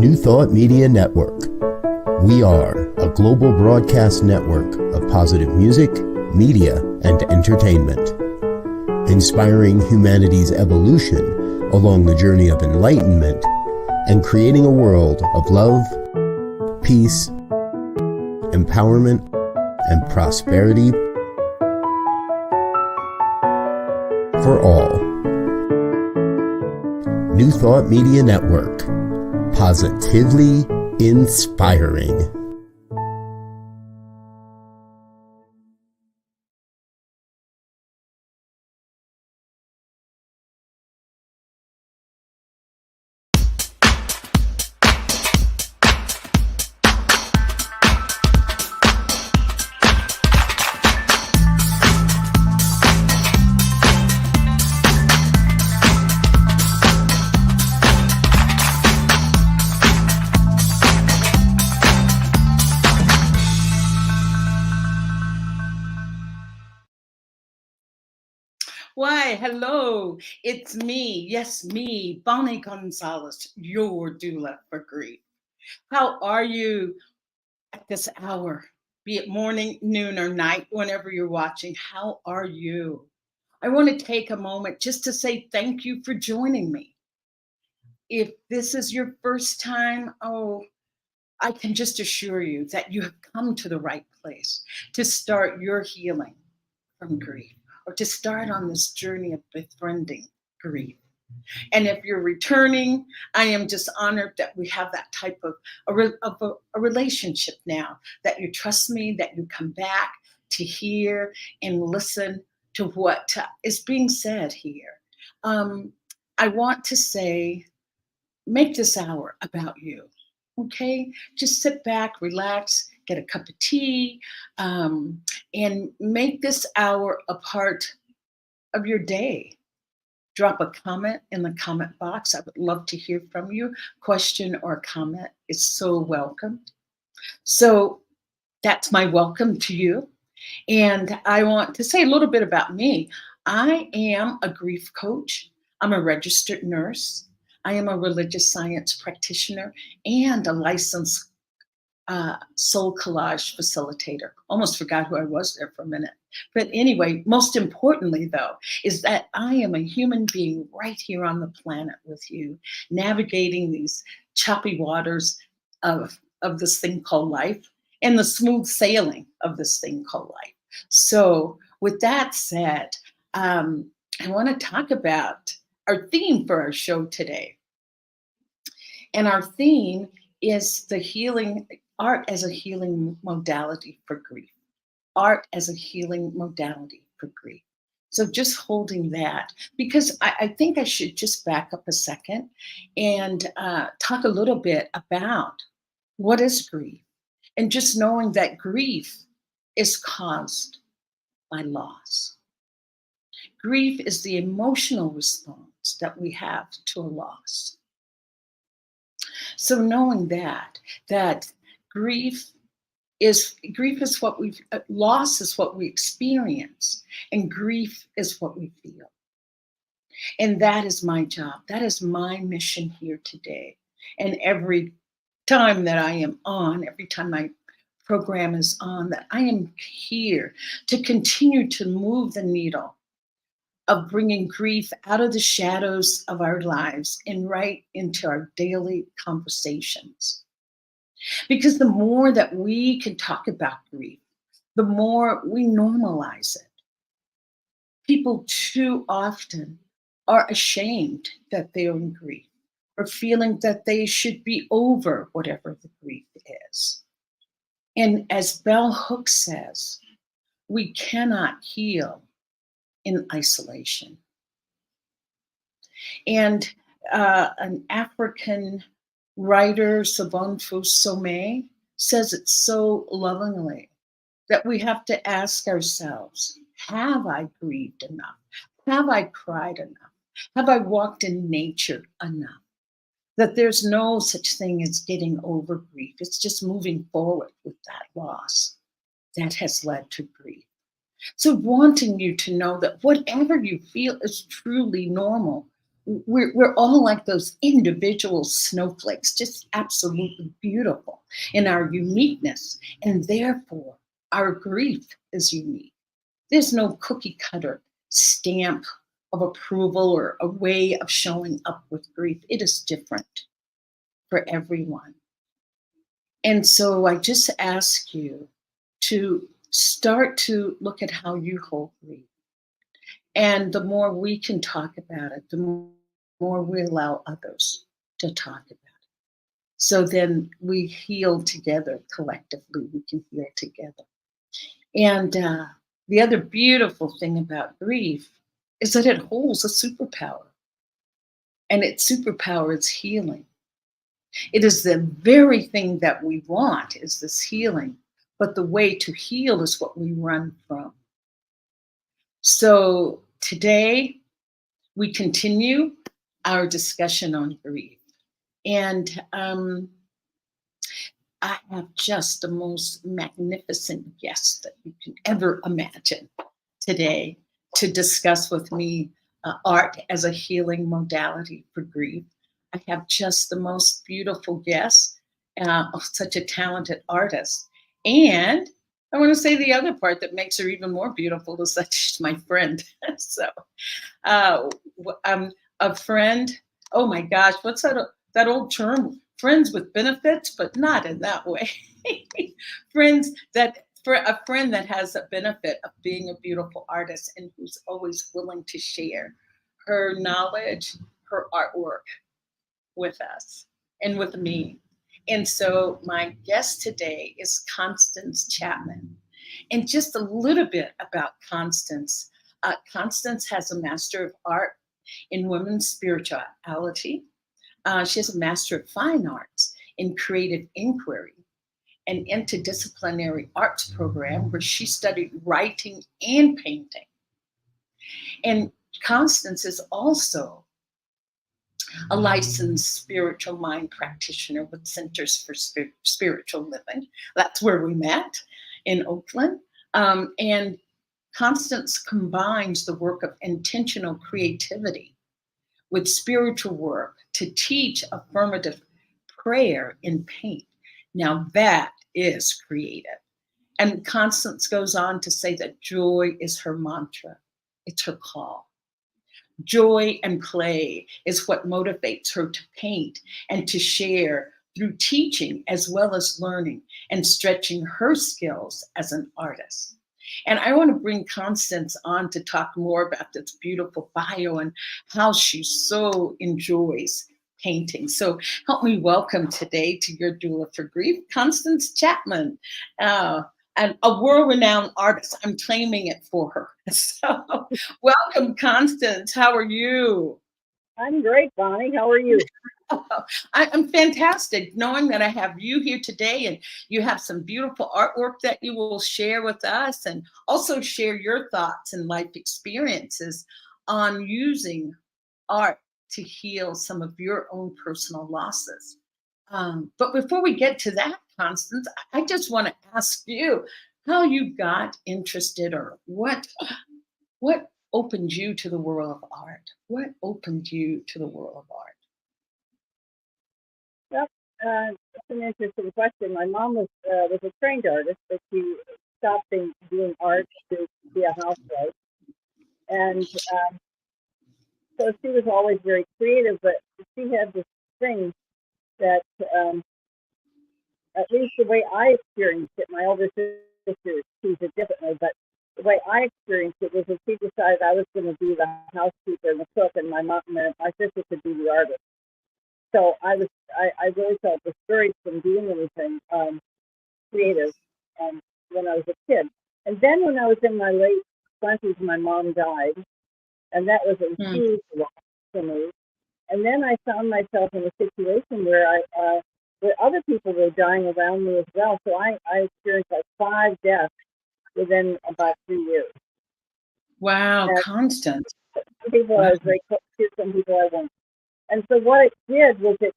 New Thought Media Network. We are a global broadcast network of positive music, media, and entertainment, inspiring humanity's evolution along the journey of enlightenment and creating a world of love, peace, empowerment, and prosperity for all. New Thought Media Network. Positively inspiring. Why, hello, it's me, yes, me, Bonnie Gonzalez, your doula for grief. How are you at this hour, be it morning, noon, or night, whenever you're watching? How are you? I want to take a moment just to say thank you for joining me. If this is your first time, I can just assure you that you have come to the right place to start your healing from grief, or to start on this journey of befriending grief. And if you're returning, I am just honored that we have that type of a relationship now, that you trust me, that you come back to hear and listen to what is being said here. I want to say, make this hour about you, okay? Just sit back, relax, get a cup of tea, and make this hour a part of your day. Drop a comment in the comment box. I would love to hear from you. Question or comment is so welcomed. So that's my welcome to you. And I want to say a little bit about me. I am a grief coach. I'm a registered nurse. I am a religious science practitioner and a licensed soul collage facilitator. Almost forgot who I was there for a minute. But anyway, most importantly, though, is that I am a human being right here on the planet with you, navigating these choppy waters of this thing called life and the smooth sailing of this thing called life. So with that said, I want to talk about our theme for our show today. And our theme is the healing, art as a healing modality for grief. Art as a healing modality for grief. So just holding that, because I think I should just back up a second and talk a little bit about what is grief, and just knowing that grief is caused by loss. Grief is the emotional response that we have to a loss. So knowing that grief is what loss is what we experience, and grief is what we feel. And that is my job. That is my mission here today. And every time that I am on, every time my program is on, that I am here to continue to move the needle of bringing grief out of the shadows of our lives and right into our daily conversations. Because the more that we can talk about grief, the more we normalize it. People too often are ashamed that they're in grief, or feeling that they should be over whatever the grief is. And as Bell Hooks says, we cannot heal in isolation. And an African writer, Sobonfu Somé, says it so lovingly, that we have to ask ourselves, have I grieved enough? Have I cried enough? Have I walked in nature enough? That there's no such thing as getting over grief. It's just moving forward with that loss that has led to grief. So wanting you to know that whatever you feel is truly normal, we're all like those individual snowflakes, just absolutely beautiful in our uniqueness. And therefore, our grief is unique. There's no cookie cutter stamp of approval or a way of showing up with grief. It is different for everyone. And so I just ask you to start to look at how you hold grief. And the more we can talk about it, the more we allow others to talk about it. So then we heal together collectively, we can heal together. And the other beautiful thing about grief is that it holds a superpower, and its superpower is healing. It is the very thing that we want, is this healing, but the way to heal is what we run from. So today we continue our discussion on grief. And I have just the most magnificent guest that you can ever imagine today to discuss with me art as a healing modality for grief. I have just the most beautiful guest, such a talented artist. And I want to say the other part that makes her even more beautiful is that she's my friend. So, uh, a friend. Oh my gosh, what's that old term? Friends with benefits, but not in that way. Friends that for a friend that has a benefit of being a beautiful artist and who's always willing to share her knowledge, her artwork with us and with me. And so my guest today is Constance Chapman. And just a little bit about Constance. Constance has a Master of Art in Women's Spirituality. She has a Master of Fine Arts in Creative Inquiry, an interdisciplinary arts program where she studied writing and painting. And Constance is also a licensed spiritual mind practitioner with Centers for Spiritual Living. That's where we met in Oakland. And Constance combines the work of intentional creativity with spiritual work to teach affirmative prayer in paint. Now that is creative. And Constance goes on to say that joy is her mantra, it's her call. Joy and play is what motivates her to paint and to share through teaching as well as learning and stretching her skills as an artist. And I want to bring Constance on to talk more about this beautiful bio and how she so enjoys painting. So help me welcome today to Your Doula for Grief, Constance Chapman. And a world-renowned artist. I'm claiming it for her. So welcome, Constance. How are you? I'm great, Bonnie. How are you? I'm fantastic, knowing that I have you here today and you have some beautiful artwork that you will share with us and also share your thoughts and life experiences on using art to heal some of your own personal losses. But before we get to that, Constance, I just want to ask you how you got interested or what opened you to the world of art? What opened you to the world of art? Well, that's an interesting question. My mom was a trained artist, but she stopped doing art to be a housewife, and so she was always very creative. But she had this thing that, at least the way I experienced it, my older sister sees it differently, but the way I experienced it was that she decided I was going to be the housekeeper and the cook, and my sister could be the artist. So I really felt discouraged from doing anything creative when I was a kid. And then when I was in my late 20s, my mom died, and that was a huge loss for me. And then I found myself in a situation where other people were dying around me as well. So I experienced like 5 deaths within about 3 years. Wow, And Constance. some people I was very close to, some people I wasn't. And so what it did was it's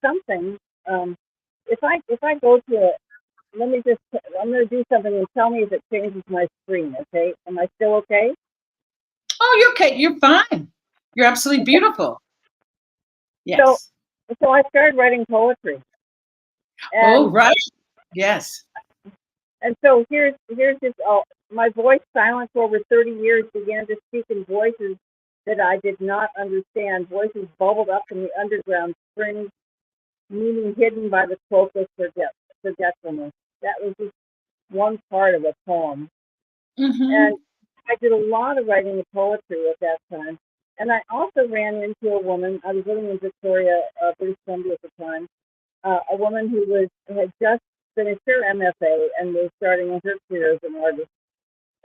something. If I go to a, I'm going to do something and tell me if it changes my screen. Okay, am I still okay? Oh, you're okay. You're fine. You're absolutely beautiful. So, Yes. so I started writing poetry, Oh, and right. Yes. so here's this. Oh, my voice, silent for over 30 years, began to speak in voices that I did not understand. Voices bubbled up from the underground springs, meaning hidden by the cloak of forgetfulness. That was just one part of a poem. Mm-hmm. And I did a lot of writing of poetry at that time. And I also ran into a woman. I was living in Victoria, British Columbia at the time. A woman who had just finished her MFA and was starting her career as an artist.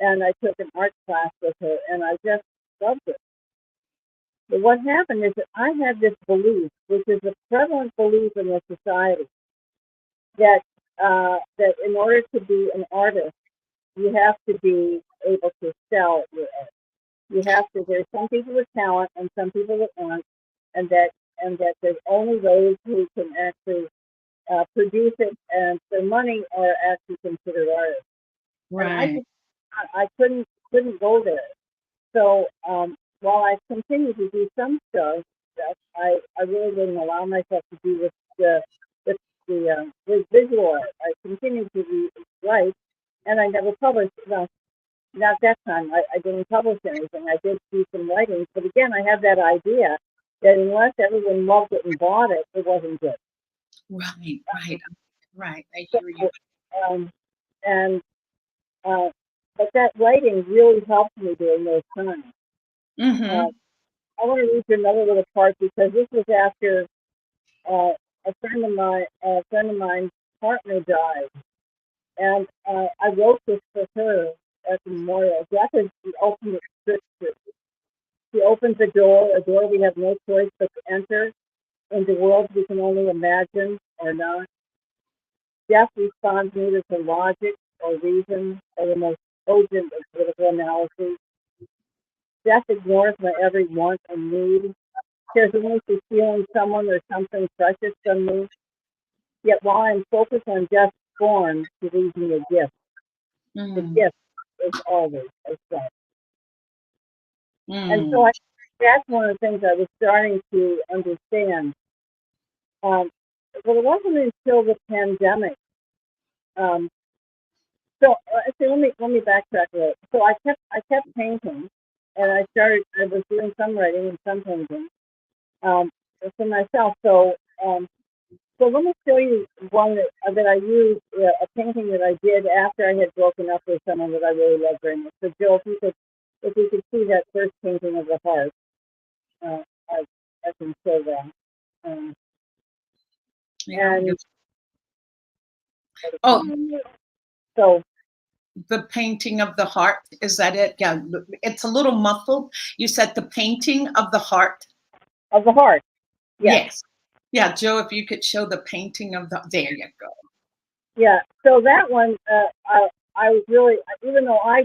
And I took an art class with her, and I just loved it. But what happened is that I had this belief, which is a prevalent belief in the society, that that in order to be an artist, you have to be able to sell your art. You have to. There's some people with talent and some people that aren't, and that there's only those who can actually produce it and for money are actually considered artists. And Right. I couldn't go there. So while I continued to do some stuff, that I really didn't allow myself to do with with visual art. I continued to write, and I never published. Well, not that time. I didn't publish anything. I did do some writings, but again, I had that idea that unless everyone loved it and bought it, it wasn't good. Right. Right. Right. I So, hear you. um, and uh, but that writing really helped me during those times. Uh, Mm-hmm. I want to read you another little part because this was after uh, a friend of mine's partner died, and I wrote this for her at the memorial. Death is the ultimate scripture. She opens a door we have no choice but to enter, into worlds we can only imagine or not. Death responds neither to logic or reason or the most cogent of political analyses. Death ignores my every want and need, cares only for stealing someone or something precious from me. Yet while I'm focused on death's form, she leaves me a gift. The Mm. gift is always a son. And so Mm. that's one of the things I was starting to understand. But it wasn't until the pandemic. Um, so let me backtrack a little. So I kept painting, and I was doing some writing and some painting um, for myself. So let me show you one that I used, a painting that I did after I had broken up with someone that I really loved very much. So Jill, if you could see that first painting of the heart, uh, I, I can show that. Um, Yeah. and Oh, so the painting of the heart. Is that it? Yeah. It's a little muffled. You said the painting of the heart. of the heart, yes, Yes. Yeah, Joe, if you could show the painting of the, there you go. yeah. So that one, I was really, even though I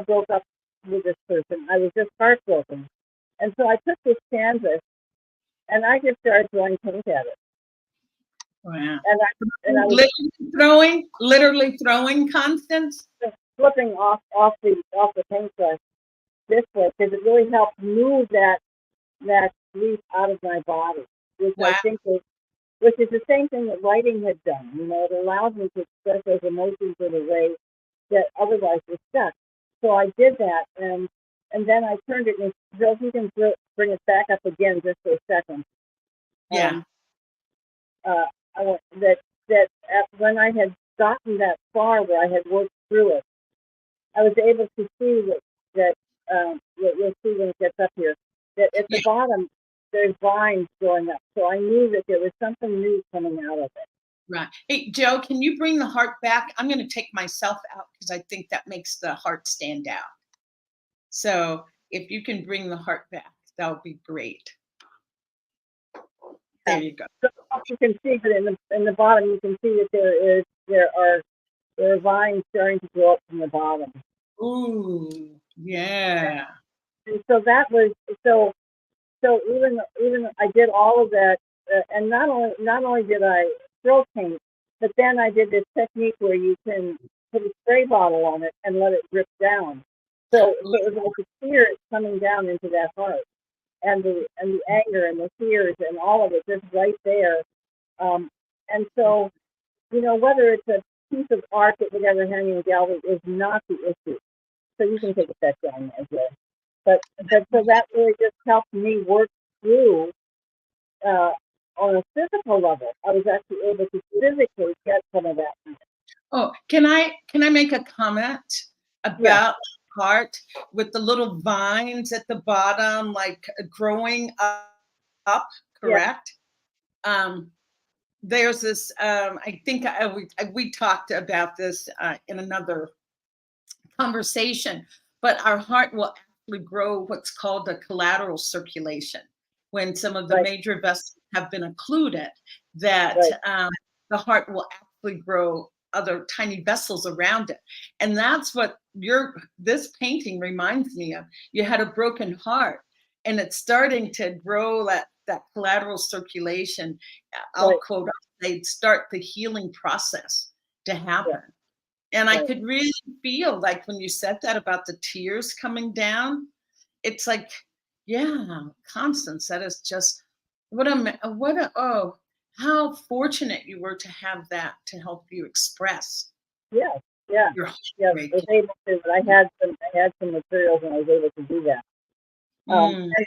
broke up with this person, I was just heartbroken, and so I took this canvas and I just started throwing paint at it, Wow. and I was Literally throwing, Constance. just flipping off the paintbrush this way because it really helped move that grief out of my body, which I Wow. think which is the same thing that writing had done. You know, it allowed me to express those emotions in a way that otherwise was stuck. So I did that, and then I turned it. And Bill, if you can bring it back up again just for a second. Yeah. Um, I want when I had gotten that far where I had worked through it, I was able to see that you'll see when it gets up here, that at the Yeah. bottom there's vines growing up. So I knew that there was something new coming out of it. Right. Hey, Joe, can you bring the heart back? I'm going to take myself out because I think that makes the heart stand out. So if you can bring the heart back, that would be great. There you go. So you can see that in the bottom, you can see that there are vines starting to grow up from the bottom. Ooh, yeah. And so that was so even I did all of that, and not only did I throw paint, but then I did this technique where you can put a spray bottle on it and let it drip down. So it was like a tear coming down into that heart. and the anger and the fears and all of it just right there. And so, you know, whether it's a piece of art that would ever hang in a gallery is not the issue. So you can take a set down as well. But so that really just helped me work through uh, on a physical level. I was actually able to physically get some of that. Oh, can I make a comment Yeah, about heart with the little vines at the bottom, like growing up, yeah, correct? Um, there's this. I think we talked about this in another conversation, but our heart will actually grow what's called a collateral circulation when some of the right, major vessels have been occluded, that right, the heart will actually grow other tiny vessels around it. And that's what this painting reminds me of. You had a broken heart and it's starting to grow that collateral circulation. I'll right, quote, they'd start the healing process to yeah, happen. And I right. could really feel, like, when you said that about the tears coming down, it's like, yeah, Constance, that is just oh, how fortunate you were to have that to help you express Yeah, yeah, your yeah. I heartbreak. was able to. I had some materials, and I was able to do that. Mm, And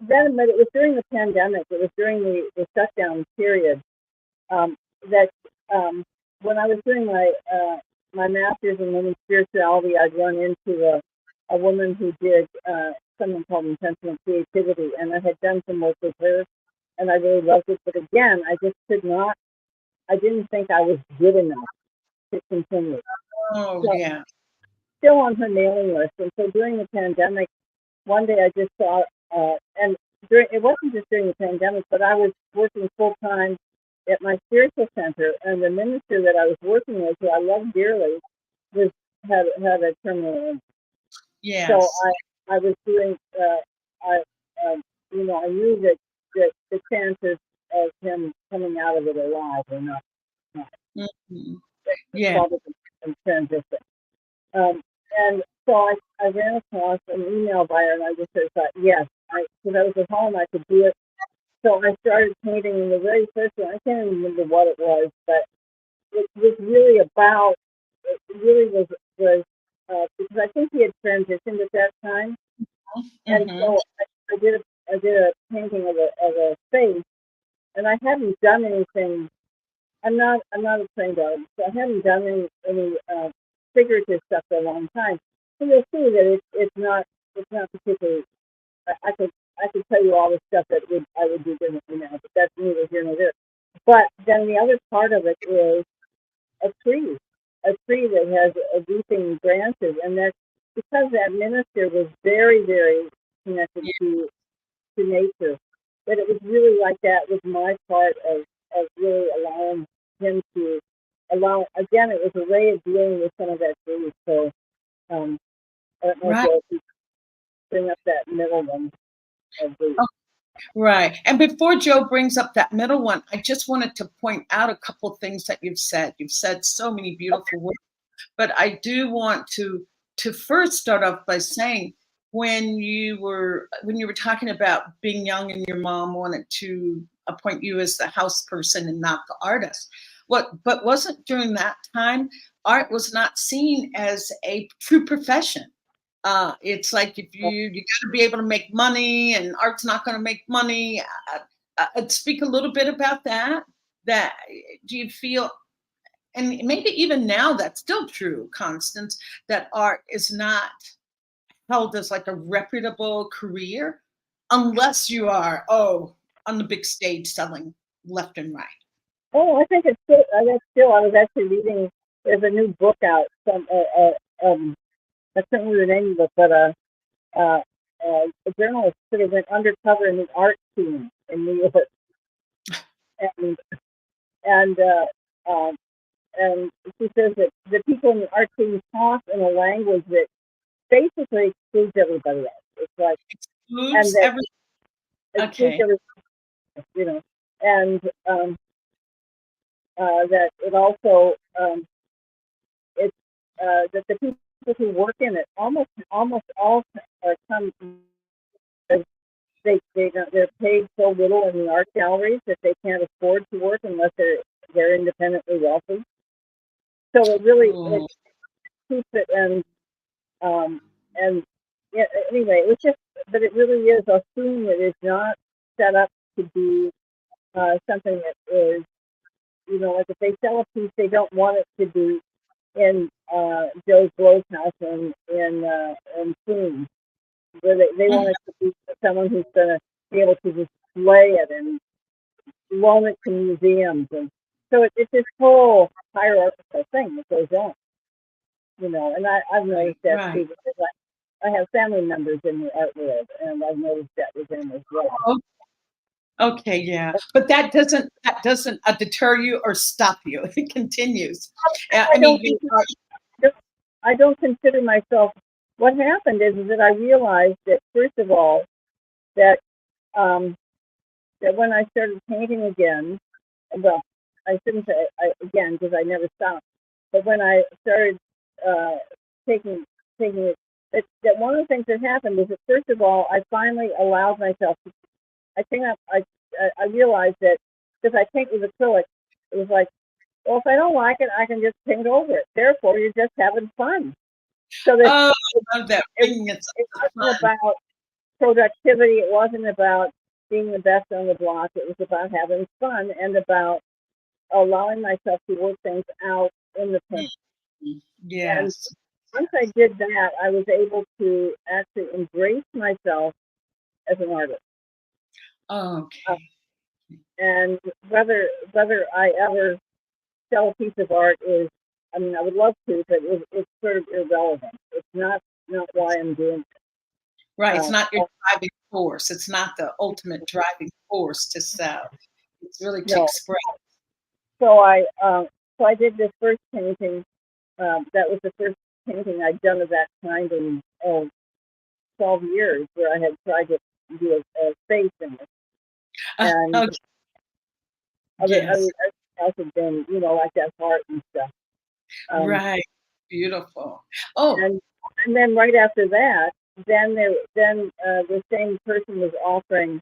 then, but it was during the pandemic. It was during the shutdown period that when I was doing my master's in women's spirituality, I'd run into a woman who did something called intentional creativity, and I had done some work with her, and I really loved it. But again, I just could not. I didn't think I was good enough to continue. oh, So yeah. still on her mailing list, and so during the pandemic, one day I just saw, and it wasn't just during the pandemic, but I was working full time at my spiritual center, and the minister that I was working with, who I love dearly, was had a terminal illness. So Yes. I was doing, I, you know, I knew that the chances of him coming out of it alive were not Mhm. Yeah. probably in transition. Um, and so I ran across an email by her, and I just thought, yes, because I was at home, I could do it. So I started painting, and the very first one, I can't even remember what it was, but it was really about, it really was because I think he had transitioned at that time, and Hmm. so I did a painting of a face, and I hadn't done anything. I'm not a trained artist, so I haven't done any figurative stuff for a long time. So you'll see that it's not particularly. I could tell you all the stuff that I would do differently now, but that's neither here nor there. But then the other part of it is a tree that has weeping branches, and that's because that minister was very connected to nature. But it was really like that was my part of really allowing him to allow. Again, it was a way of dealing with some of that grief. So um, I don't know, Right. Joe, if you bring up that middle one of the. Right. And before Joe brings up that middle one, I just wanted to point out a couple things that you've said. You've said so many beautiful words, but I do want to first start off by saying, when you were talking about being young and your mom wanted to appoint you as the house person and not the artist. But wasn't during that time, art was not seen as a true profession. It's like, if you got to be able to make money, and art's not going to make money. Speak a little bit about that. That Do you feel, and maybe even now that's still true, Constance, that art is not held as like a reputable career unless you are, on the big stage selling left and right. Oh, I think it's still. I think still. I was actually reading. There's a new book out. I can't remember the name of it, but uh, a journalist sort of went undercover in the art scene in New York, and and uh, um, and she says that the people in the art scene talk in a language that basically excludes everybody else. It's like, and Moves that every excludes Okay. everybody else, you know, and that it also it's that the people who work in it almost all are come they're paid so little in the art galleries that they can't afford to work unless they're independently wealthy. So it really Oh, keeps it and yeah, anyway, it was just, but it really is a theme that is not set up to be something that is, like if they sell a piece, they don't want it to be in Joe's Blow's house in Queens, where they mhm, want it to be someone who's going to be able to display it and loan it to museums, and so it's this whole hierarchical thing that goes on, and I've right, noticed that right. too because I have family members in the art world, and I've noticed that with them as well. Oh, okay, yeah, but that doesn't deter you or stop you. It continues. I I don't mean, you consider, are. I don't consider myself. What happened is that I realized that first of all that um, that when I started painting again, well, I shouldn't say again because I never stopped, but when I started uh, taking it, that one of the things that happened is that first of all I finally allowed myself to. I think I realized that because I paint with acrylic, it was like, well, if I don't like it, I can just paint over it. Therefore, you're just having fun. So that Oh, it, I love that, it, bringing it it to wasn't fun. about productivity. It wasn't about being the best on the block. It was about having fun and about allowing myself to work things out in the paint. Mhm. And Yes. once I did that, I was able to actually embrace myself as an artist. Uh, Okay. and whether I ever sell a piece of art is, I mean, I would love to, but it's sort of irrelevant. It's not why I'm doing it. Right, it's Uh, not your driving force. It's not the ultimate driving force to sell. It's really to no. express. So I did this first painting. That was the first painting I'd done of that kind in 12 years, where I had tried to do a face in it, and Okay, other yes. else had been, like that heart and stuff. Um, Right. Beautiful. Oh, and and then right after that, the same person was offering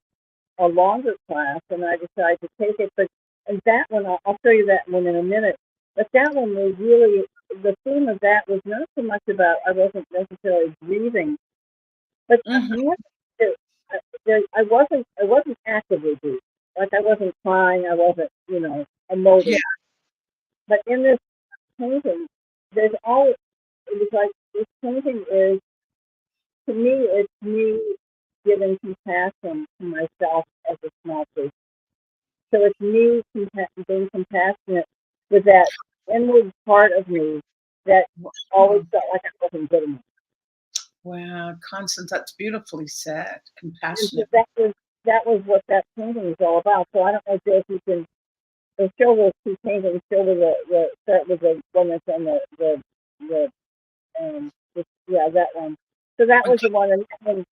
a longer class, and I decided to take it. But and that one, I'll show you that one in a minute. But that one was really, the theme of that was not so much about, I wasn't necessarily grieving, but mhm, I have to, I wasn't actively grieving. Like I wasn't crying, I wasn't, yeah. emoting. But in this painting, there's all, it was like this painting is, to me, it's me giving compassion to myself as a small person. So it's me being compassionate with that inward part of me that always Wow. felt like I wasn't good enough. Wow, Constance, that's beautifully said. And so Compassionate. that was what that painting was all about. So I don't know, Joe, if you can show those two paintings. Show the start with the one that's on the yeah, that one. So that was Okay. the one, and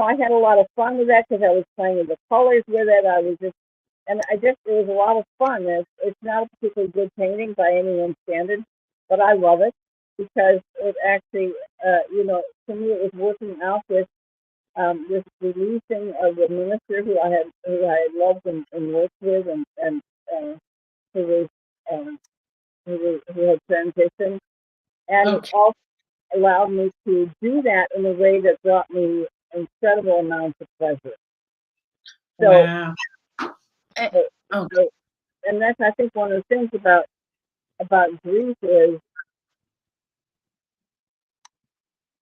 I had a lot of fun with that because I was playing with the colors with it. I was just, and I just, it was a lot of fun. It's not a particularly good painting by anyone's standard, but I love it because it actually, to me, it was working out this releasing of the minister who I had loved and worked with, and who was um, who had transitioned, and it Okay. also allowed me to do that in a way that brought me incredible amounts of pleasure. So, Wow. Eh, uh, oh, so and that's, I think, one of the things about grief is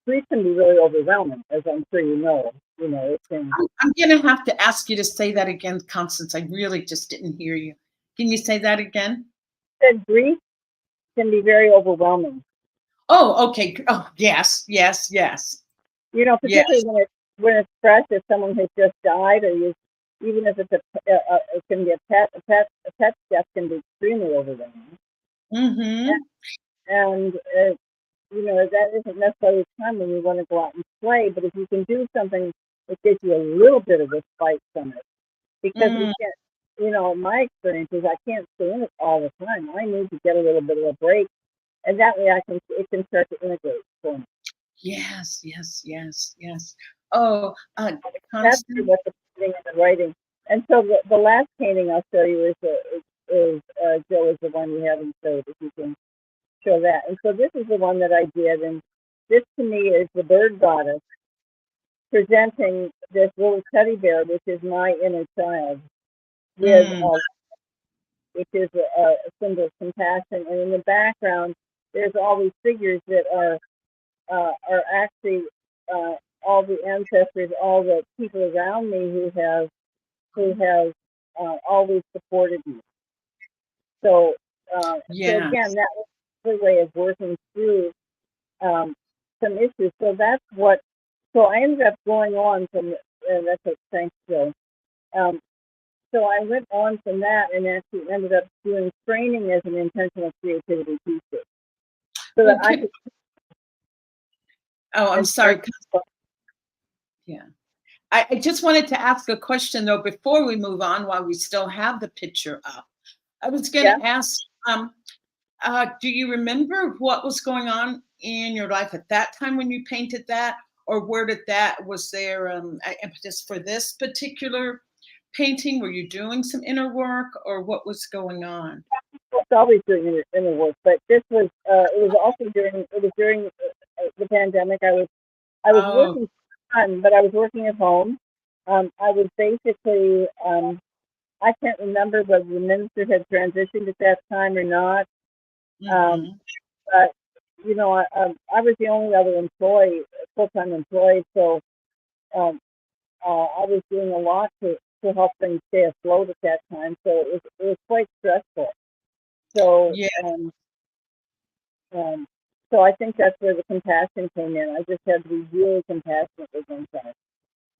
grief can be really overwhelming, as I'm sure you know. It can. I'm gonna have to ask you to say that again, Constance. I really just didn't hear you. Can you say that again? Said grief can be very overwhelming. Oh, okay. Oh, yes, yes, yes, Particularly yes. when it's fresh, if someone has just died, or even if it's it can be a pet. A pet death can be extremely overwhelming, Mm-hmm. and that isn't necessarily a time when you want to go out and play. But if you can do something that gives you a little bit of respite from it, because we Mm, can't. My experience is I can't stay in it all the time. I need to get a little bit of a break, and that way it can start to integrate for me. yes, yes, yes, yes. Oh, That's Constance. what the painting and the writing. And so the last painting I'll show you is Joe is the one you haven't showed, if you can show that. And so this is the one that I did, and this to me is the bird goddess presenting this little teddy bear, which is my inner child, with which is a symbol of compassion. And in the background, there's all these figures that are actually all the ancestors, all the people around me who have always supported me. So, so Yeah. again, that was the way of working through some issues. So that's what. So I ended up going on from. That's what. Thanks, Joe. So I went on from that and actually ended up doing training as an intentional creativity teacher, so that I could. Oh, I'm sorry. Yeah. I just wanted to ask a question though before we move on, while we still have the picture up. I was going to ask, do you remember what was going on in your life at that time when you painted that, or where did that, was there impetus for this particular painting? Were you doing some inner work, or what was going on? I was always doing inner work, but this was it was also during the pandemic. I was working but I was working at home. I was basically I can't remember whether the minister had transitioned at that time or not. But you know, I was the only other employee, full-time employee, so I was doing a lot to help things stay afloat at that time. So it was quite stressful. So Yeah. so I think that's where the compassion came in. I just had to be really compassionate with myself.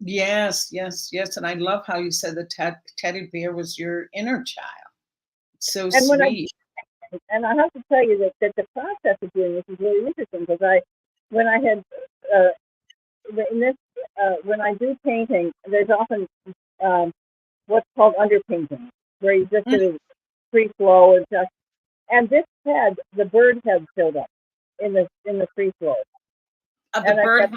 Yes, yes, yes. And I love how you said the teddy bear was your inner child. So And when sweet. I have to tell you that the process of doing this is really interesting, because when I had in this when I do painting, there's often what's called underpainting, where you just get a free flow and this head, the bird head showed up in the free flow. Of the bird,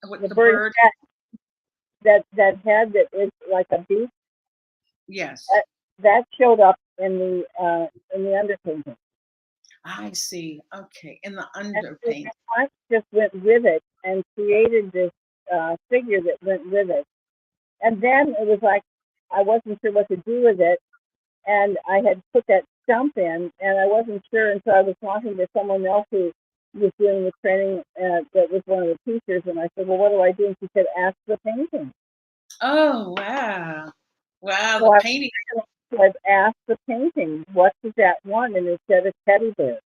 the bird head, that head that is like a beak. Yes. That showed up in the underpainting. I see. Okay, in the underpainting. I just went with it and created this figure that went with it. And then it was like I wasn't sure what to do with it, and I had put that stump in, and I wasn't sure, and so I was talking to someone else who was doing the training that was one of the teachers, and I said, well, what do I do? And she said, ask the painting. Oh, wow. Wow, so the painting. So I've asked the painting, what does that want? And it said a teddy bear.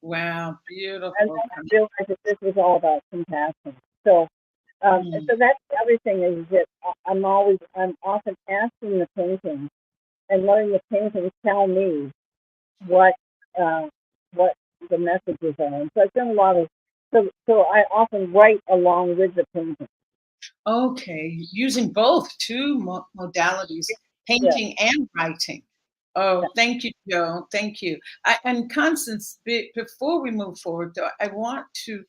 Wow, beautiful. And then I realized that this was all about compassion. So so that's the other thing, is that I'm often asking the painting and letting the painting tell me what the messages are. And so I've done a lot of so I often write along with the painting. Okay, using both two modalities, painting and writing. Oh, thank you, Joe. Thank you. And Constance, before we move forward, though, I want to,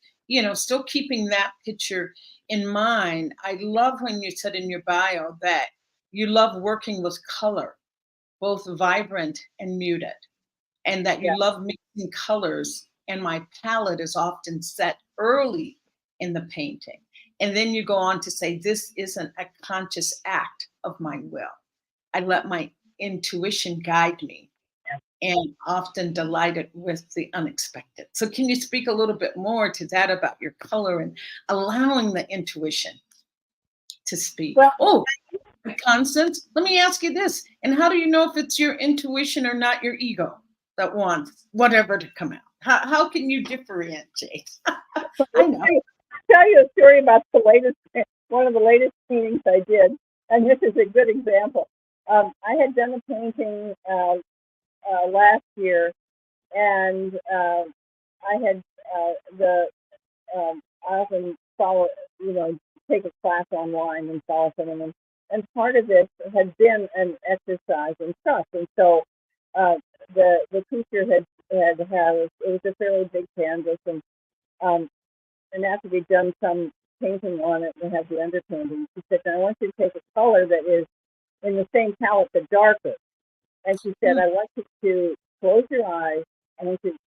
still keeping that picture in mind. I love when you said in your bio that you love working with color, both vibrant and muted, and that you love mixing colors. And my palette is often set early in the painting. And then you go on to say, this isn't a conscious act of my will. I let my intuition guide me, and often delighted with the unexpected. So can you speak a little bit more to that about your color and allowing the intuition to speak? Well, Constance, let me ask you this. And how do you know if it's your intuition or not your ego that wants whatever to come out? How can you differentiate? I know. I'll tell you a story about one of the latest paintings I did, and this is a good example. I had done a painting last year, and I had I often follow, take a class online and follow someone, and part of this had been an exercise in trust, and so the teacher had it was a fairly big canvas, and and after we'd done some painting on it, we had the underpainting. She said, "Now I want you to take a color that is in the same palette but darker." And she said, "I want you to close your eyes. I want you to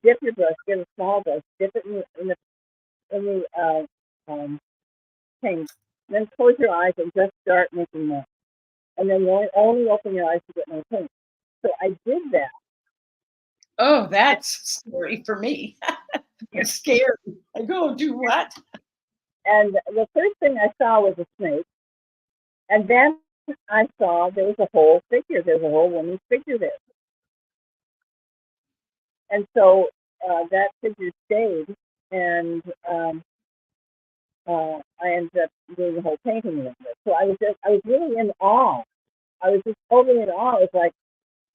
dip your brush, get a small brush, dip it in the paint, then close your eyes and just start making more. And then you only open your eyes to get more paint." So I did that. Oh, that's scary for me. I'm scared. I go, do what? And the first thing I saw was a snake. And then I saw there was a whole figure. There's a whole woman's figure there. And so that figure stayed. And I ended up doing the whole painting with it. So I was really in awe. I was just totally in awe. It was like,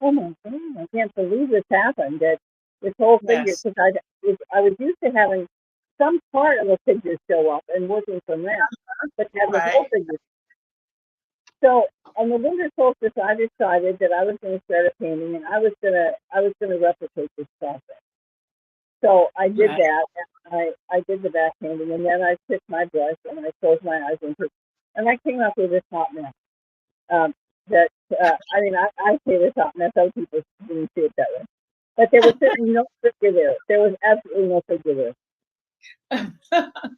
oh my God, I can't believe this happened. That this whole figure, Yes. because I was used to having some part of a figure show up and working from that, but to have the whole Right. figure. So on the winter solstice, I decided that I was going to start a painting, and I was going to replicate this process. So I did Right. that, and I did the back painting, and then I took my brush and I closed my eyes and I came up with this hot mess. That I mean, I say this hot mess. Other people didn't see it that way, but there was certainly no figure there. There was absolutely no figure there.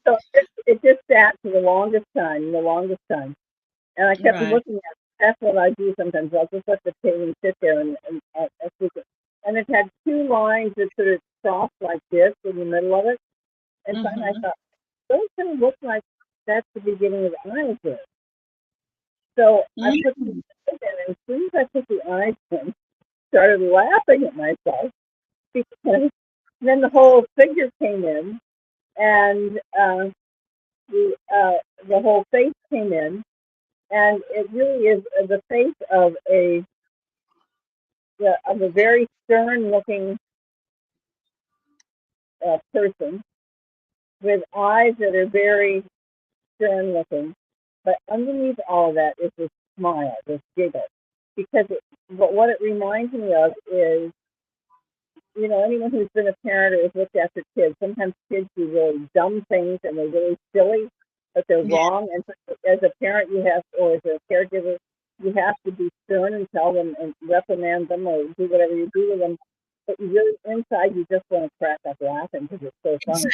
So it just sat for the longest time, and I kept Right. looking at it. That's what I do sometimes. I'll just let the painting sit there and look at it. And it had two lines that sort of crossed like this in the middle of it. And finally I thought, those kind of look like that's the beginning of the eyes there. So I put the Mm. eyes in, and as soon as I put the eyes in, started laughing at myself because then the whole figure came in, and the whole face came in, and it really is the face of a very stern-looking person with eyes that are very stern-looking, but underneath all of that is this smile, this giggle, because but what it reminds me of is, anyone who's been a parent or has looked after kids, sometimes kids do really dumb things and they're really silly, but they're Yeah. wrong. And as a parent, or as a caregiver, you have to be stern and tell them and reprimand them or do whatever you do to them. But you really, inside, you just want to crack up laughing because it's so funny.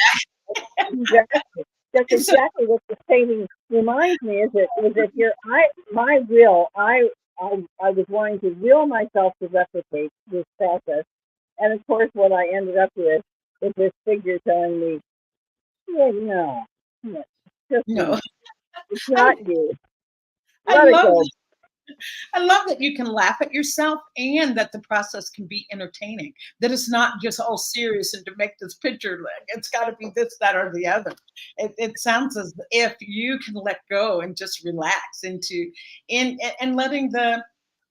Exactly. That's It's so exactly what the painting reminds me. Is that here? My will. I was wanting to will myself to replicate this process, and of course, what I ended up with is this figure telling me, "Yeah, no, just no. it's I not you. I Let it love go." I love that you can laugh at yourself and that the process can be entertaining. That it's not just all serious and to make this picture look. It's got to be this, that, or the other. It sounds as if you can let go and just relax into and letting the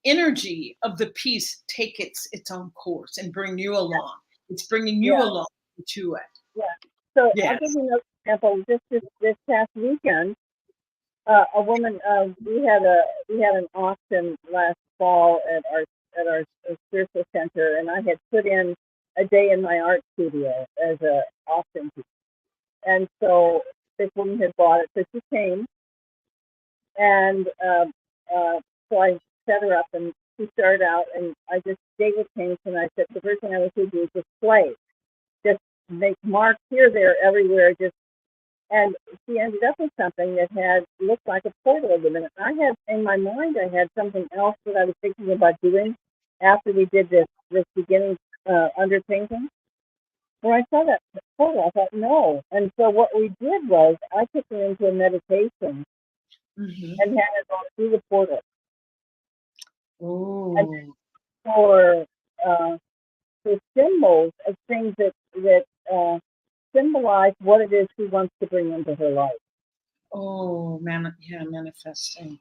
energy of the piece take its own course and bring you along. It's bringing you Yeah, along to it. yeah. So I'll give Yes. you another example. Just this past weekend, a woman. We had an auction last fall at our spiritual center, and I had put in a day in my art studio as a auction piece. And so this woman had bought it, so she came, and so I set her up, and she started out, and I just gave her paints, and I said the first thing I want you to do is just play, just make marks here, there, everywhere, just. And she ended up with something that had looked like a portal of a minute. I had in my mind, I had something else that I was thinking about doing after we did this beginning underpainting. When I saw that portal, I thought no. And so what we did was I took her into a meditation Mm-hmm. and had her go through the portal and Oh. for uh, for symbols of things that symbolize what it is she wants to bring into her life. Oh, man, yeah, manifesting.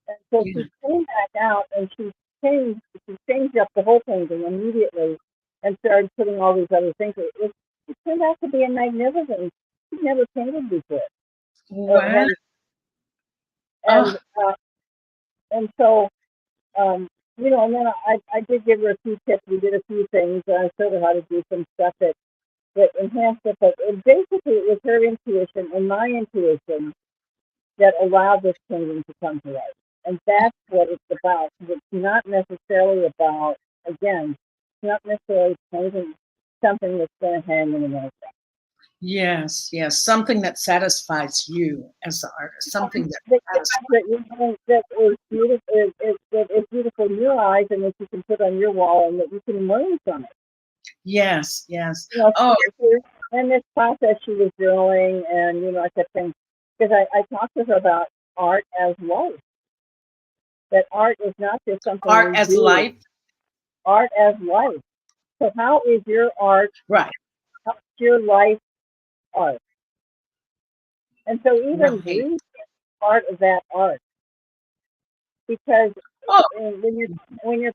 And so Yeah. she came back out and she changed up the whole painting immediately and started putting all these other things. It turned out to be a magnificent. She'd never painted before. Or Wow. had, Oh, and and so and then I did give her a few tips. We did a few things. I showed her how to do some stuff that enhanced it, but basically it was her intuition and my intuition that allowed this changing to come to life. And that's what it's about. It's not necessarily about, again, it's not necessarily changing something that's going to hang in the wall. Yes, yes, something that satisfies you as the artist, something that that is beautiful, that is beautiful in your eyes, and that you can put on your wall, and that you can learn from it. Yes, yes. You know, Oh, in this process, she was drawing, and you know, I kept saying, because I talked to her about art as life. That art is not just something art we as do. life. Art as life. So how is your art? Right. How's your life art? And so even Right. breathing is part of that art, because Oh, when you're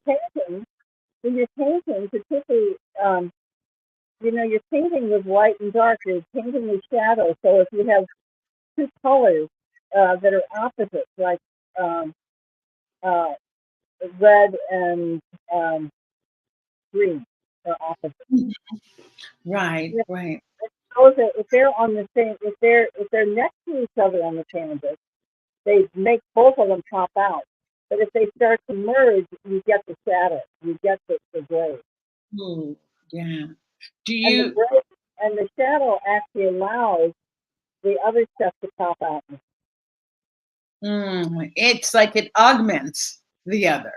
painting, particularly, you know, you're painting with light and dark. You're painting with shadow. So if you have two colors that are opposites, like uh, red and green, are opposite. right, right. If they're on the same, if they're next to each other on the canvas, they make both of them pop out. But if they start to merge, you get the shadow, you get the gray. Ooh, yeah. Do And the you? gray and the shadow actually allows the other stuff to pop out. It's like it augments the other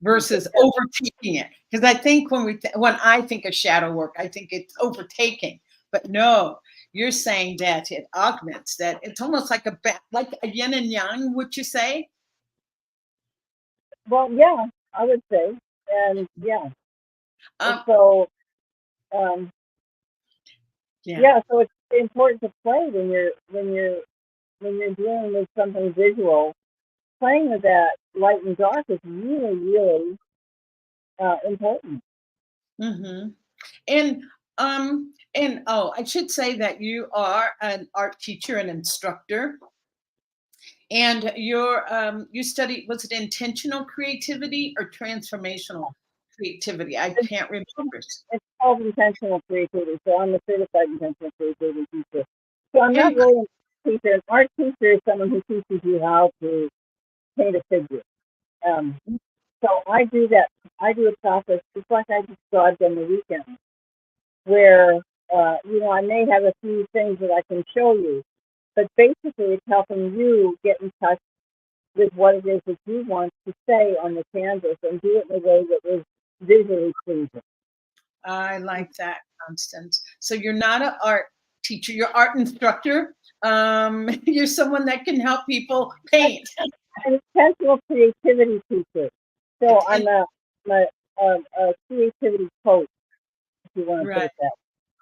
versus overtaking it. Because I think when I think of shadow work, I think it's overtaking. But no, you're saying that it augments. That it's almost like like a yin and yang. Would you say? Well, yeah, I would say, and yeah, and Um, so yeah. yeah, so it's important to play when you're dealing with something visual. Playing with that light and dark is really, really important. Mm-hmm. And oh, I should say that you are an art teacher and instructor, and you study, was it intentional creativity or transformational creativity? I can't remember. It's called intentional creativity. So I'm a certified intentional creativity teacher. So I'm not And really a teacher. An art teacher is someone who teaches you how to paint a figure. Um, so I do that. I do a process just like I described on the weekend, where you know, I may have a few things that I can show you, but basically it's helping you get in touch with what it is that you want to say on the canvas and do it in a way that is visually pleasing. I like that, Constance. So you're not an art teacher, you're art instructor. You're someone that can help people paint. An intentional creativity teacher. So I'm And, a creativity coach, if you want to put right. it that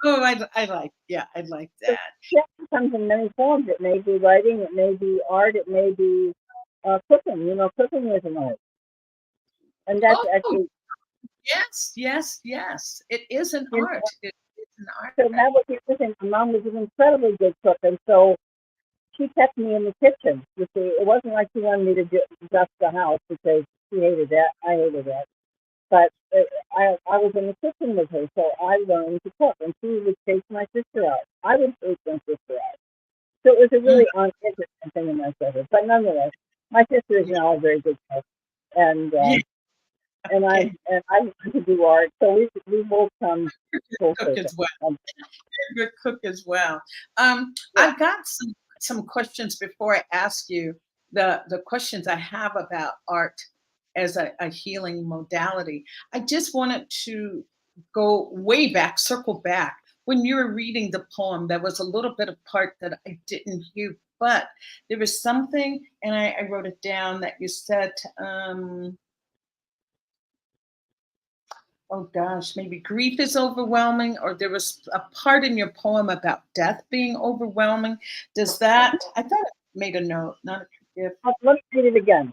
Oh, I like way. that. So it comes in many forms. It may be writing, it may be art, it may be cooking. You know, cooking is an art. And that's Oh, actually, yes, yes, yes. It is an you know, art. It's an art. so that was the other thing. My mom was an incredibly good cook. And so she kept me in the kitchen. You see, it wasn't like she wanted me to dust the house because she hated that. I hated that. But I was in the kitchen with her, so I learned to cook. And she would take my sister out. I would take my sister out. So it was a Mm, really uninteresting thing in my childhood. But nonetheless, my sister is now a very good cook. And yeah, and okay. I want to do art. So we both come full Cook circle. as well. Good cook as well. Yeah. I've got some questions before I ask you the questions I have about art as a healing modality. I just wanted to go way back, circle back. When you were reading the poem, there was a little bit of part that I didn't hear, but there was something, and I wrote it down that you said. Oh gosh, maybe grief is overwhelming, or there was a part in your poem about death being overwhelming. Does that, I thought I made a note, not a gift. Let's read it again.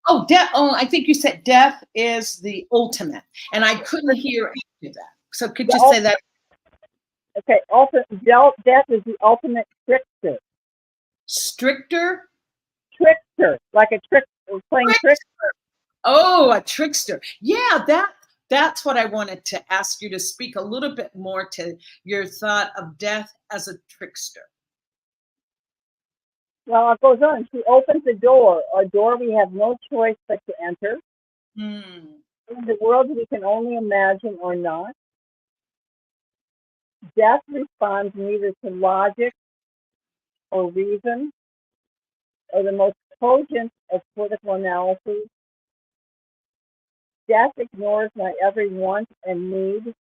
Oh, death. Oh, I think you said death is the ultimate, and I couldn't hear any of that. So could you say that? Okay. Death is the ultimate trickster. Stricter? Trickster, like a trick, playing trick. Oh, a trickster. Yeah, that. that's what I wanted to ask you to speak a little bit more to your thought of death as a trickster. Well, it goes on. She opens a door we have no choice but to enter, Mm. in the world we can only imagine or not. Death responds neither to logic or reason or the most cogent of political analyses. Death ignores my every want and need,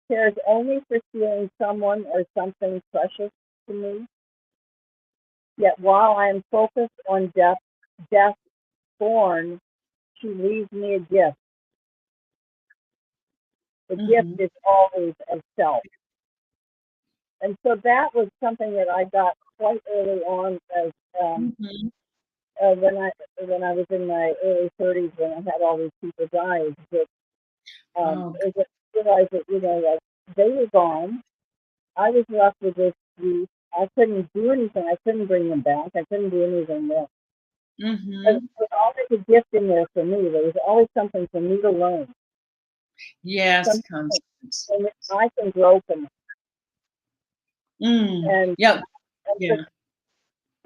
cares only for stealing someone or something precious to me. Yet while I am focused on death born, she leaves me a gift. The gift is always of self. And so that was something that I got quite early on as when I was in my early 30s, when I had all these people die. Is that is that I realized that, like, they were gone. I was left with this grief. I couldn't do anything. I couldn't bring them back. I couldn't do anything there. But there was always a gift in there for me. There was always something for me to learn. Yes, Constance. And I can grow from it. And yeah.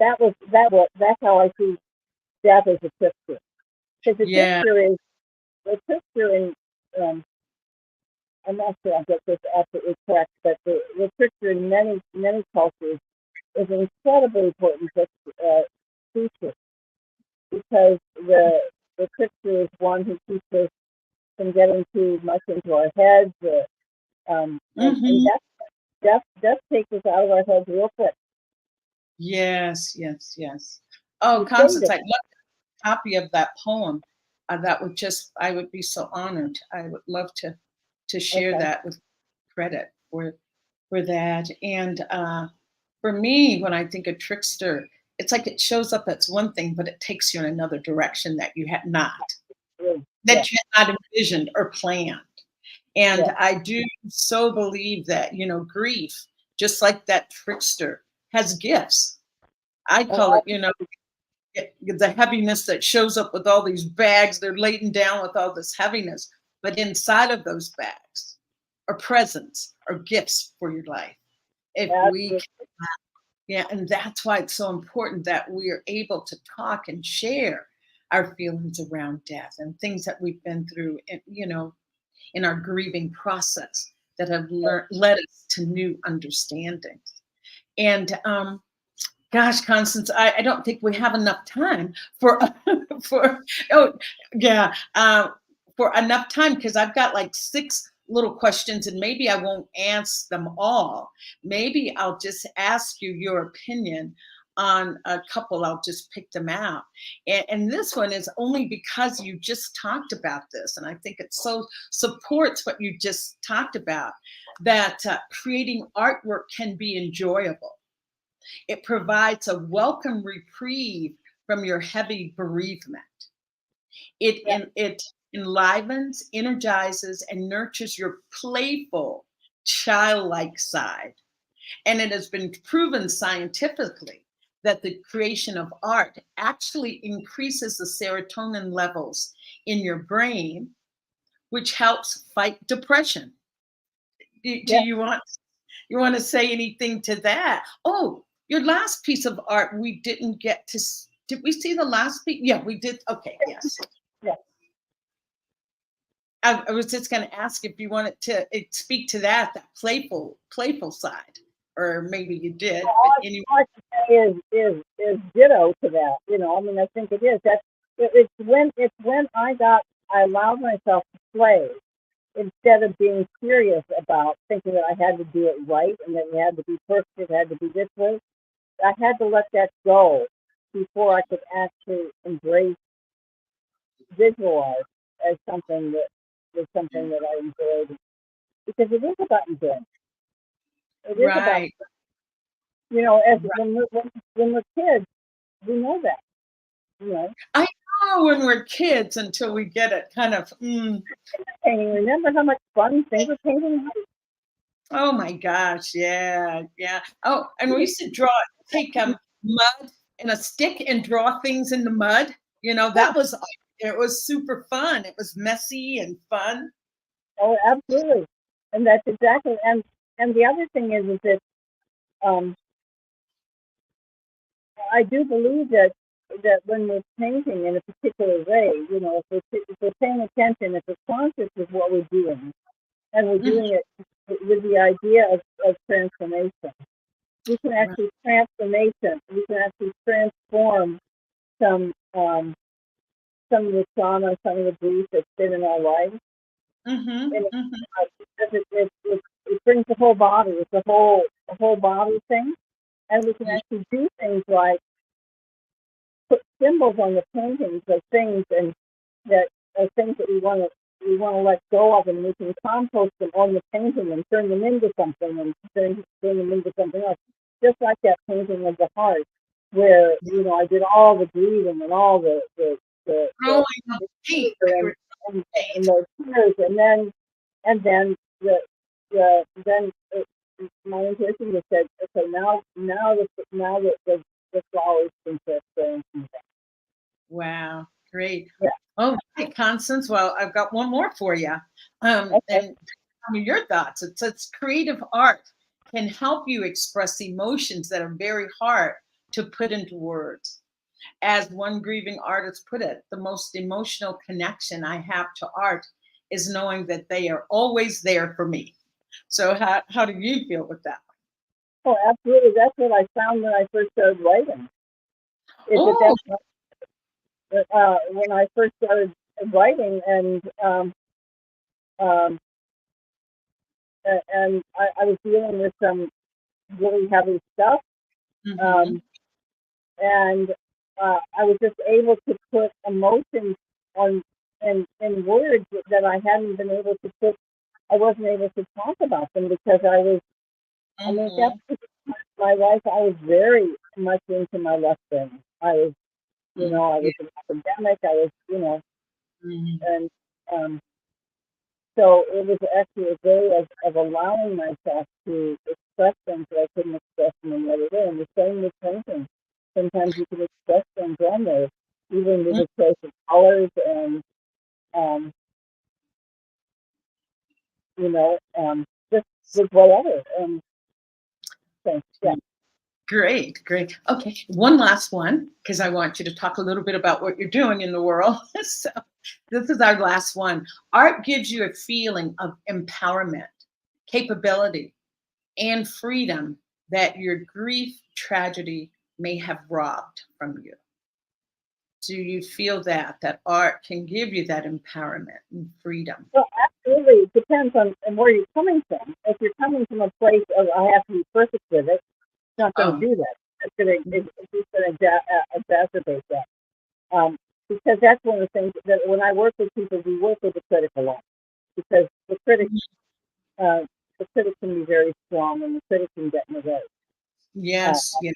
That's how I see death as a trickster. Because the trickster in I'm not sure I'll get this absolutely correct, but the trickster in many cultures is an incredibly important feature, because the trickster is one who keeps us from getting too much into our heads, and death takes us out of our heads real quick. Yes. Oh, Constance, I'd love a copy of that poem. I would be so honored. I would love to share that with credit for that. And for me, when I think of trickster, it's like it shows up as one thing, but it takes you in another direction that you had not envisioned or planned. And I do so believe that, grief, just like that trickster, has gifts. I call it, the heaviness that shows up with all these bags. They're laden down with all this heaviness. But inside of those bags are presents or gifts for your life. And that's why it's so important that we are able to talk and share our feelings around death and things that we've been through, in our grieving process that have led us to new understandings. And gosh, Constance, I don't think we have enough time for enough time, because I've got like 6 little questions, and maybe I won't ask them all. Maybe I'll just ask you your opinion on a couple. I'll just pick them out. And this one is only because you just talked about this, and I think it so supports what you just talked about, that creating artwork can be enjoyable. It provides a welcome reprieve from your heavy bereavement. It enlivens, energizes, and nurtures your playful, childlike side. And it has been proven scientifically that the creation of art actually increases the serotonin levels in your brain, which helps fight depression. Do you want to say anything to that? Oh, your last piece of art, we didn't get to. Did we see the last piece? Yeah, we did. Okay, yes. Yeah. I was just going to ask if you wanted to speak to that playful side, or maybe you did. All I can say is ditto to that. I think it is. It's when I allowed myself to play, instead of being serious about thinking that I had to do it right and that it had to be perfect, it had to be this way. I had to let that go before I could actually embrace visual art as something that I enjoyed, because it is about enjoyment. It is about, when we're kids, we know that. I know when we're kids until we get it kind of. Remember how much fun finger painting was? Oh my gosh, yeah. Oh, and we used to take mud and a stick and draw things in the mud. That was It was super fun. It was messy and fun. Oh, absolutely. And that's exactly, and the other thing is that um, I do believe that when we're painting in a particular way, you know, if we're paying attention, if we're conscious of what we're doing, and we're Mhm. doing it with the idea of transformation, we can Right. actually we can actually transform some um, some of the trauma, some of the grief that's been in our life, Mhm. and Mhm. because it brings the whole body. It's a whole body thing, and we can Yeah. actually do things like put symbols on the paintings of things and that are things that we want to let go of, and we can compost them on the painting and turn them into something and turn them into something else. Just like that painting of the heart, where I did all the grieving and all the Growing up paint. You and, were and, paint. and those tears, and then then my intuition just said, okay, now that the flowers can start growing. Wow. Great. Yeah. Oh, right, Constance. Well, I've got one more for you. Okay. And tell me your thoughts. It's creative art can help you express emotions that are very hard to put into words. As one grieving artist put it, the most emotional connection I have to art is knowing that they are always there for me. So how do you feel with that? Oh, absolutely. That's what I found when I first started writing. Is that Oh, when I first started writing, um, and I was dealing with some really heavy stuff, mm-hmm, um, and I was just able to put emotions on in words that I hadn't been able to put. I wasn't able to talk about them because I was. I mean, mm-hmm, that's my life. I was very much into my left brain. I yeah, was an academic. I was, mhm. and um, so it was actually a way of allowing myself to express things that I couldn't express in another way. And the same with painting. Sometimes you can express things on there, even with Mm, the choice of colors and, um, just with whatever. And so, yeah. great, great. Okay, one last one because I want you to talk a little bit about what you're doing in the world. So this is our last one. Art gives you a feeling of empowerment, capability, and freedom that your grief tragedy may have robbed from you. Do you feel that art can give you that empowerment and freedom? Well, absolutely. It depends on where you're coming from. If you're coming from a place of I have to be perfect with it, it's not going to Oh, do that. It's just going to exacerbate that. Because that's one of the things that when I work with people, we work with the critic a lot because uh, the critic can be very strong and the critic can get in the way. Uh, yes, yeah.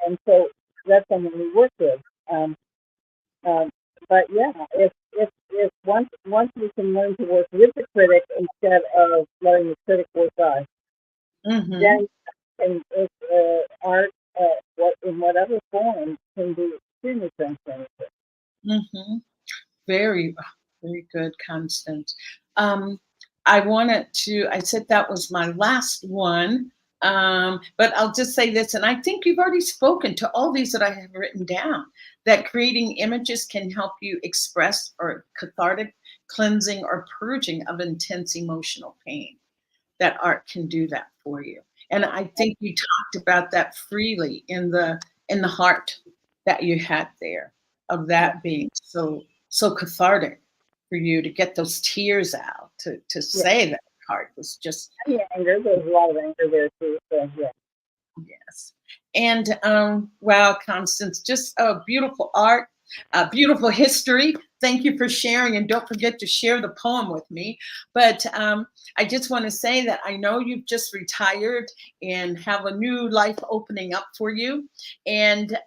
and so that's someone we work with. Um, um, but yeah, if once we can learn to work with the critic instead of letting the critic work us, Hmm. then if art, what in whatever form, can be extremely transformative. Hmm. Very, very good, Constance. Um, I said that was my last one, but I'll just say this, and I think you've already spoken to all these that I have written down, that creating images can help you express or cathartic cleansing or purging of intense emotional pain. That art can do that for you. And I think you talked about that freely in the heart that you had there, of Yeah, that being so cathartic for you to get those tears out, to yeah. say that heart was just And the anger, there's a lot of anger there too. So yeah. yes. And wow, Constance, just a beautiful art, a beautiful history. Thank you for sharing, and don't forget to share the poem with me. But I just want to say that I know you've just retired and have a new life opening up for you. And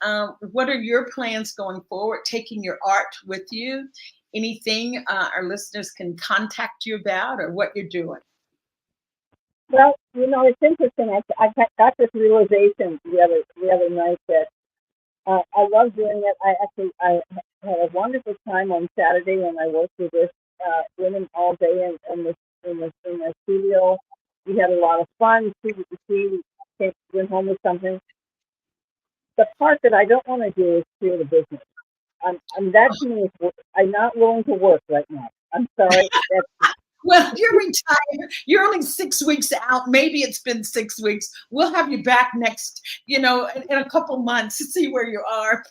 what are your plans going forward? Taking your art with you? Anything our listeners can contact you about, or what you're doing? Well, it's interesting. I got this realization the other night that I love doing it. I actually I had a wonderful time on Saturday, and I worked with this women all day in the studio. We had a lot of fun. She went home with something. The part that I don't want to do is create a business. That to me is work. I'm not willing to work right now. I'm sorry. Well, you're retired. You're only 6 weeks out. Maybe it's been 6 weeks. We'll have you back next, in a couple months to see where you are.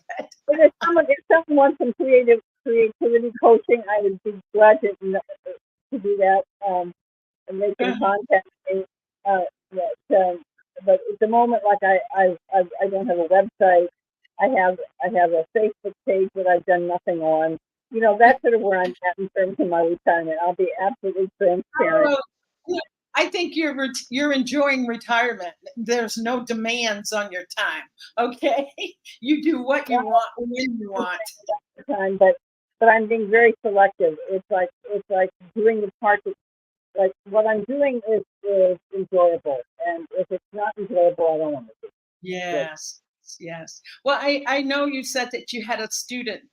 But if someone wants some creativity coaching, I would be glad to do that. And they can contact me. But at the moment, like I don't have a website. I have a Facebook page that I've done nothing on. That's sort of where I'm at in terms of my retirement. I'll be absolutely transparent. I think you're enjoying retirement. There's no demands on your time. Okay, you do what you want when you want. Time, but I'm being very selective. It's like doing the part that, like, what I'm doing is enjoyable, and if it's not enjoyable, I don't want to do it. Yes. Well, I know you said that you had a student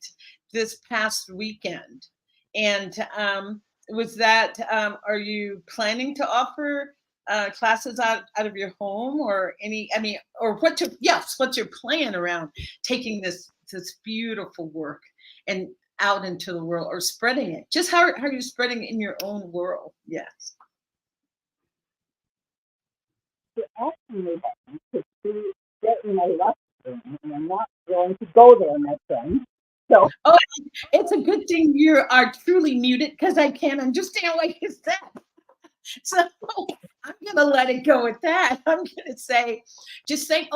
this past weekend, and was that are you planning to offer classes out of your home, or or what's your plan around taking this beautiful work and out into the world, or spreading it? Just how are you spreading it in your own world? Yes. To asking me to get in my left room, and I'm not going to go there, my friend. So, it's a good thing you are truly muted, because I can't understand what you said. So I'm going to let it go with that. I'm going to just say,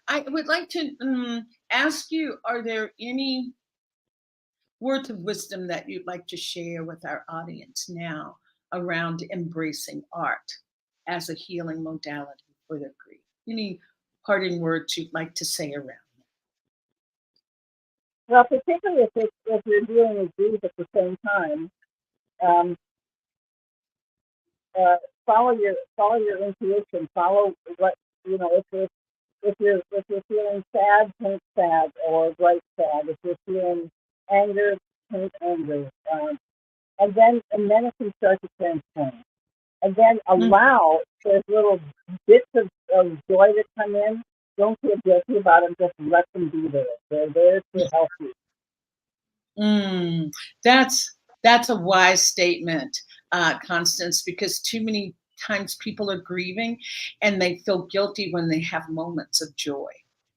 I would like to ask you, are there any words of wisdom that you'd like to share with our audience now around embracing art as a healing modality for their grief? Any parting words you'd like to say around it? Well, particularly if you're dealing with grief at the same time, follow your intuition. Follow what if you're feeling sad, paint sad, or bright sad. If you're feeling anger, paint anger. And then it can start to transform. And then allow those little bits of joy that come in. Don't feel guilty about them. Just let them be there. They're there to help you. That's a wise statement, Constance, because too many times people are grieving and they feel guilty when they have moments of joy.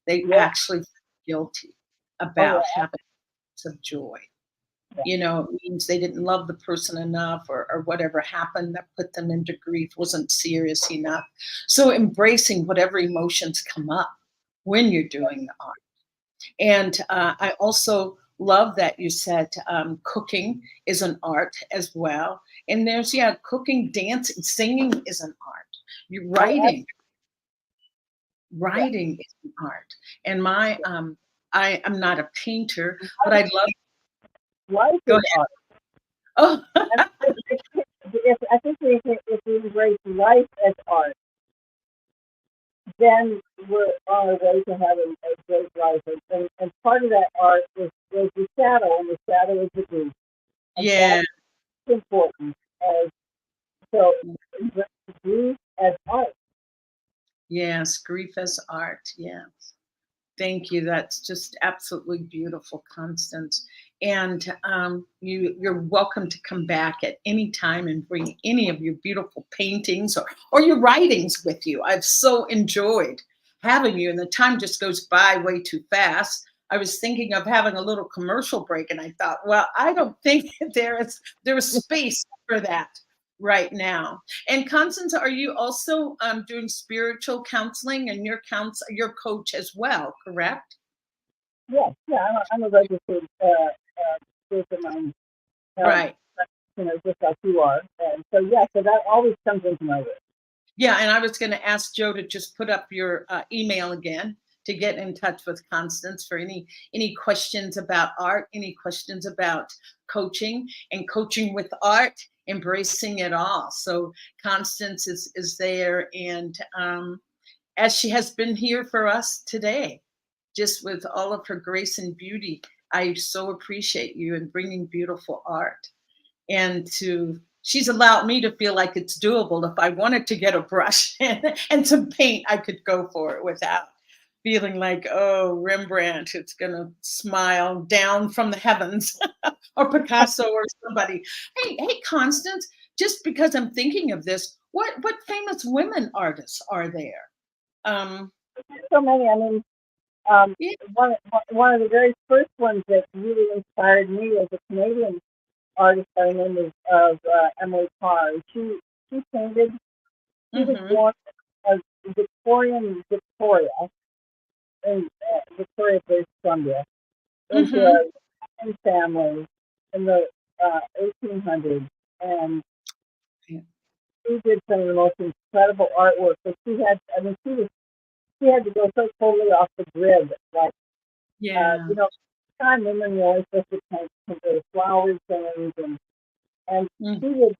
They actually feel guilty about having moments of joy. It means they didn't love the person enough, or whatever happened that put them into grief wasn't serious enough. So embracing whatever emotions come up when you're doing the art. And I also love that you said cooking is an art as well. And there's, cooking, dancing, singing is an art. You're writing. Writing is an art. And I'm not a painter, but I love. Life Go is ahead. art. Oh. I think if we embrace life as art, then we're on our way to having a great life. And part of that art is the shadow, and the shadow is the grief. That's important. So embrace grief as art. Yes, grief as art. Yes. Thank you. That's just absolutely beautiful, Constance. And you're welcome to come back at any time and bring any of your beautiful paintings or your writings with you. I've so enjoyed having you, and the time just goes by way too fast. I was thinking of having a little commercial break, and I thought, well, I don't think there is space for that right now. And Constance, are you also doing spiritual counseling, and your coach as well, correct? Yes, I'm a registered spiritual mind. Right. Just like you are. And so that always comes into my work. Yeah, and I was going to ask Joe to just put up your email again to get in touch with Constance for any questions about art, any questions about coaching and coaching with art, embracing it all. So Constance is there, and as she has been here for us today, just with all of her grace and beauty, I so appreciate you and bringing beautiful art. And she's allowed me to feel like it's doable. If I wanted to get a brush and some paint, I could go for it without feeling like, oh, Rembrandt, it's going to smile down from the heavens or Picasso or somebody. Hey, Constance, just because I'm thinking of this, what famous women artists are there? So many. I mean, Yeah. one of the very first ones that really inspired me was a Canadian artist by the name of Emily Carr. She painted. She was Mm-hmm. born as Victorian Victoria in Victoria, British Columbia, into Mm-hmm. a Italian family in the 1800s, and Yeah. she did some of the most incredible artwork. But she had, I mean, she had to go so totally off the grid, like Yeah. you know, time women were always supposed to paint the flower things, and Mm-hmm. she would.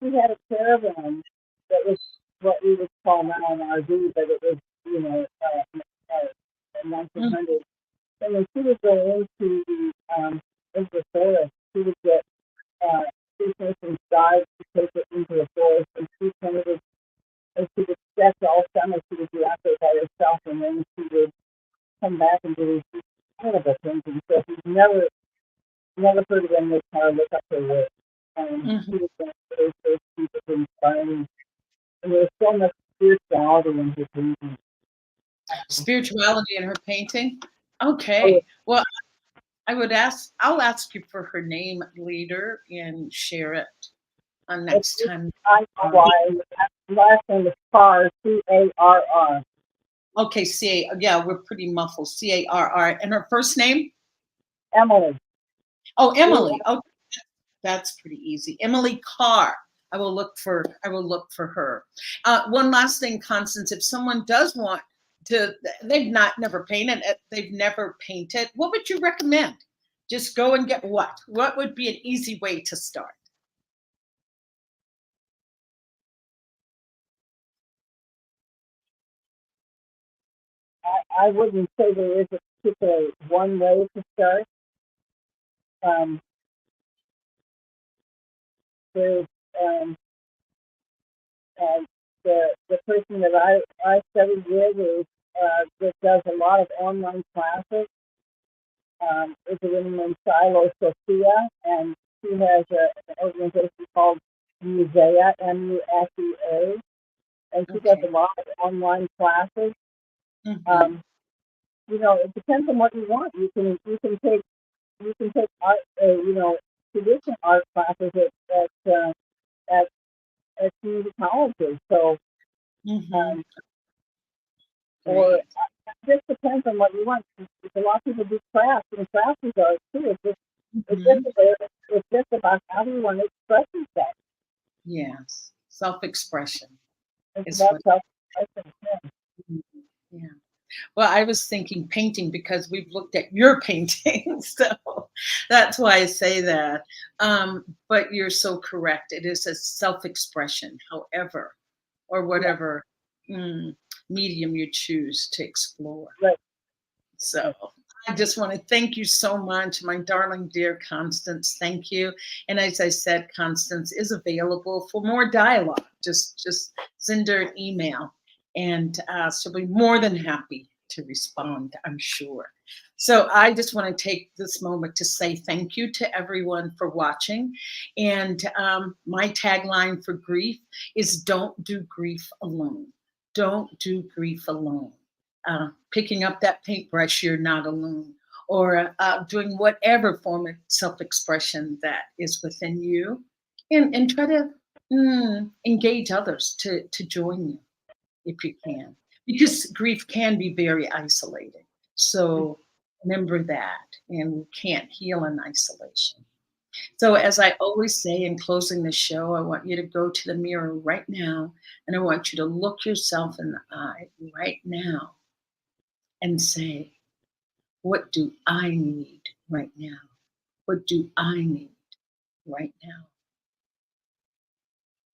She had a caravan that was what we would call now an RV, but it was, in 1900. And when she would go into the forest, she would get Tree Mason's guides to take it into the forest, and she painted, and she would sketch all summer. She would be out there by herself, and then she would come back and do these incredible paintings. So if you've never heard of Emily Carr, look up her work. Mm-hmm. She was one of the very first people to inspire me. And there's so much spirituality in her painting. Spirituality in her painting. Oh, Okay. Well, I'll ask you for her name later and share it next it's time. I-Y. Last name is Carr, Carr. Okay, yeah, we're pretty muffled. Carr. And her first name? Emily. Oh, Emily. Okay, that's pretty easy. Emily Carr. I will look for her. One last thing, Constance, if someone does want to, they've never painted it, they've never painted, what would you recommend? Just go and get what? What would be an easy way to start? I wouldn't say there is a particular one way to start. Um, there's the person that I studied with is that does a lot of online classes. Is a woman named Silo Sophia, and she has an organization called Musea, MUSEA, and she does Okay. a lot of online classes. Mm-hmm. It depends on what you want. You can take art, traditional art classes at at community colleges. So, Mm-hmm. um, or Great. it just depends on what you want. A lot of people do crafts, and crafts is art too. Mm-hmm. It's just about how do you want to express yourself. Yes. Self-expression It's is about what. self-expression. Yeah. Yeah. Well, I was thinking painting because we've looked at your paintings, so that's why I say that. But you're so correct. It is a self-expression, however, or Yeah, whatever medium you choose to explore. right. So Right. I just want to thank you so much, my darling dear Constance. Thank you. And as I said, Constance is available for more dialogue. Just send her an email, and she'll be more than happy to respond, I'm sure. So I just want to take this moment to say thank you to everyone for watching. And my tagline for grief is don't do grief alone. Don't do grief alone. Picking up that paintbrush, you're not alone, or doing whatever form of self-expression that is within you, and try to engage others to join you if you can, because grief can be very isolating. So remember that, and we can't heal in isolation. So, as I always say in closing the show, I want you to go to the mirror right now, and I want you to look yourself in the eye right now and say, what do I need right now? What do I need right now?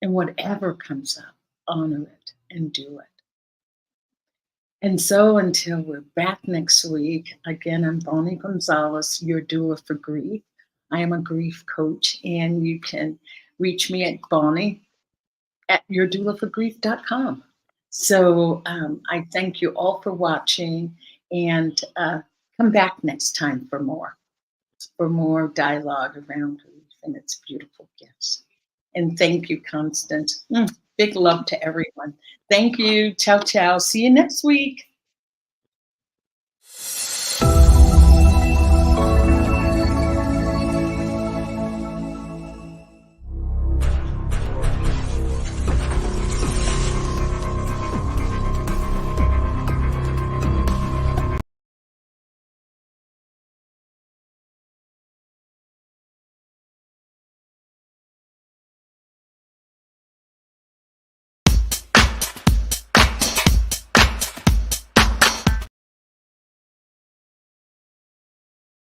And whatever comes up, honor it and do it. And so until we're back next week, again, I'm Bonnie Gonzalez, your doula for grief. I am a grief coach, and you can reach me at Bonnie at yourdoulaforgrief.com. So I thank you all for watching, and come back next time for more dialogue around grief and its beautiful gifts. And thank you, Constance. Big love to everyone. Thank you. Ciao, ciao. See you next week.